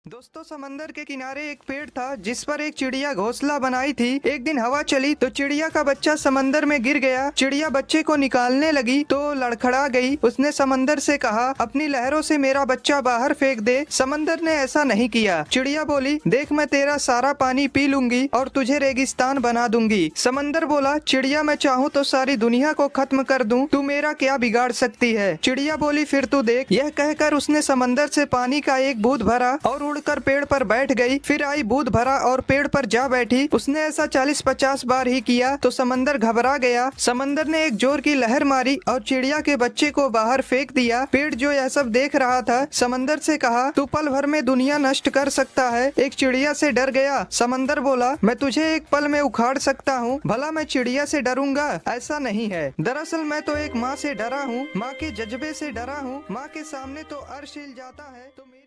दोस्तों, समंदर के किनारे एक पेड़ था जिस पर एक चिड़िया घोंसला बनाई थी। एक दिन हवा चली तो चिड़िया का बच्चा समंदर में गिर गया। चिड़िया बच्चे को निकालने लगी तो लड़खड़ा गई। उसने समंदर से कहा, अपनी लहरों से मेरा बच्चा बाहर फेंक दे। समंदर ने ऐसा नहीं किया। चिड़िया बोली, देख मैं तेरा सारा पानी पी लूंगी और तुझे रेगिस्तान बना दूंगी। समंदर बोला, चिड़िया मैं चाहूँ तो सारी दुनिया को खत्म कर दूं, तू मेरा क्या बिगाड़ सकती है। चिड़िया बोली, फिर तू देख। यह कहकर उसने समंदर से पानी का एक बूंद भरा और उड़कर पेड़ पर बैठ गई। फिर आई बूंद भरा और पेड़ पर जा बैठी। उसने ऐसा 40-50 बार ही किया तो समंदर घबरा गया। समंदर ने एक जोर की लहर मारी और चिड़िया के बच्चे को बाहर फेंक दिया। पेड़ जो यह सब देख रहा था, समंदर से कहा, तू पल भर में दुनिया नष्ट कर सकता है। एक चिड़िया से डर गया। समंदर बोला, मैं तुझे एक पल में उखाड़ सकता हूँ। भला मैं चिड़िया से डरूंगा? ऐसा नहीं है। दरअसल मैं तो एक माँ से डरा हूँ, माँ के जज्बे से डरा हूँ। माँ के सामने तो अर्श हिल जाता है तो मेरी।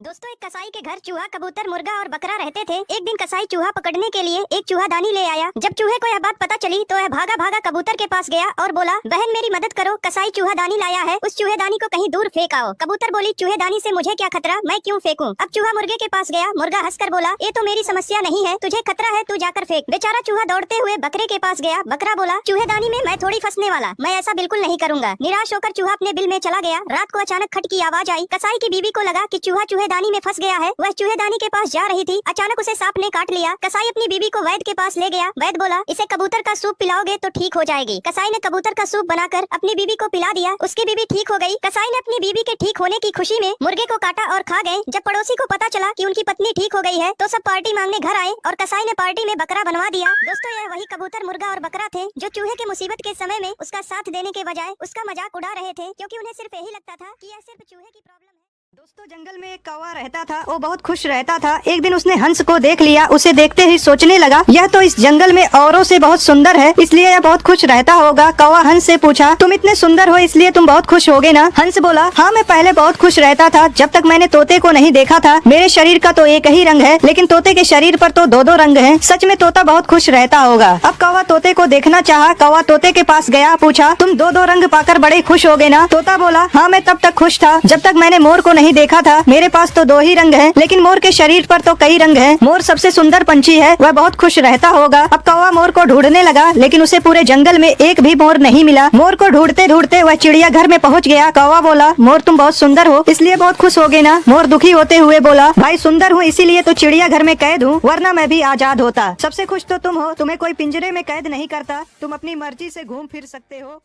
दोस्तों, एक कसाई के घर चूहा, कबूतर, मुर्गा और बकरा रहते थे। एक दिन कसाई चूहा पकड़ने के लिए एक चूहादानी ले आया। जब चूहे को यह बात पता चली तो वह भागा भागा कबूतर के पास गया और बोला, बहन मेरी मदद करो, कसाई चूहादानी लाया है, उस चूहेदानी को कहीं दूर फेंक आओ। कबूतर बोली, चूहेदानी से मुझे क्या खतरा, मैं क्यों फेंकूं? अब चूहा मुर्गे के पास गया। मुर्गा हंसकर बोला, ये तो मेरी समस्या नहीं है, तुझे खतरा है, तू जाकर फेंक। बेचारा चूहा दौड़ते हुए बकरे के पास गया। बकरा बोला, चूहेदानी में मैं थोड़ी फंसने वाला, मैं ऐसा बिल्कुल नहीं करूंगा। निराश होकर चूहा अपने बिल में चला गया। रात को अचानक खट की आवाज आई। कसाई की बीवी को लगा कि चूहा चूहेदानी में फंस गया है। वह चूहेदानी के पास जा रही थी। अचानक उसे सांप ने काट लिया। कसाई अपनी बीवी को वैद्य के पास ले गया। वैद्य बोला, इसे कबूतर का सूप पिलाओगे तो ठीक हो जाएगी। कसाई ने कबूतर का सूप बनाकर अपनी बीवी को पिला दिया। उसकी बीवी ठीक हो गई। कसाई ने अपनी बीवी के ठीक होने की खुशी में मुर्गे को काटा और खा गए। जब पड़ोसी को पता चला कि उनकी पत्नी ठीक हो गई है तो सब पार्टी मांगने घर आए और कसाई ने पार्टी में बकरा बनवा दिया। दोस्तों, यह वही कबूतर, मुर्गा और बकरा थे जो चूहे के मुसीबत के समय में उसका साथ देने के बजाय उसका मजाक उड़ा रहे थे, क्योंकि उन्हें सिर्फ यही लगता था कि यह सिर्फ चूहे की प्रॉब्लम है। दोस्तों, जंगल में एक कौवा रहता था। वो बहुत खुश रहता था। एक दिन उसने हंस को देख लिया। उसे देखते ही सोचने लगा, यह तो इस जंगल में औरों से बहुत सुंदर है, इसलिए यह बहुत खुश रहता होगा। कौवा हंस से पूछा, तुम इतने सुंदर हो इसलिए तुम बहुत खुश होगे ना? हंस बोला, हाँ मैं पहले बहुत खुश रहता था जब तक मैंने तोते को नहीं देखा था। मेरे शरीर का तो एक ही रंग है, लेकिन तोते के शरीर पर तो दो दो रंग है। सच में तोता बहुत खुश रहता होगा। अब कौवा तोते को देखना चाहा। कौवा तोते के पास गया, पूछा, तुम दो दो रंग पाकर बड़े खुश होगे ना? तोता बोला, हाँ मैं तब तक खुश था जब तक मैंने मोर को नहीं देखा था। मेरे पास तो दो ही रंग हैं, लेकिन मोर के शरीर पर तो कई रंग हैं। मोर सबसे सुंदर पंछी है, वह बहुत खुश रहता होगा। अब कौवा मोर को ढूंढने लगा, लेकिन उसे पूरे जंगल में एक भी मोर नहीं मिला। मोर को ढूंढते ढूंढते वह चिड़िया घर में पहुंच गया। कौवा बोला, मोर तुम बहुत सुंदर हो इसलिए बहुत खुश होगे ना? मोर दुखी होते हुए बोला, भाई सुंदर हूँ इसीलिए तो चिड़िया घर में कैद हूँ, वरना मैं भी आजाद होता। सबसे खुश तो तुम हो, तुम्हें कोई पिंजरे में कैद नहीं करता, तुम अपनी मर्जी से घूम फिर सकते हो।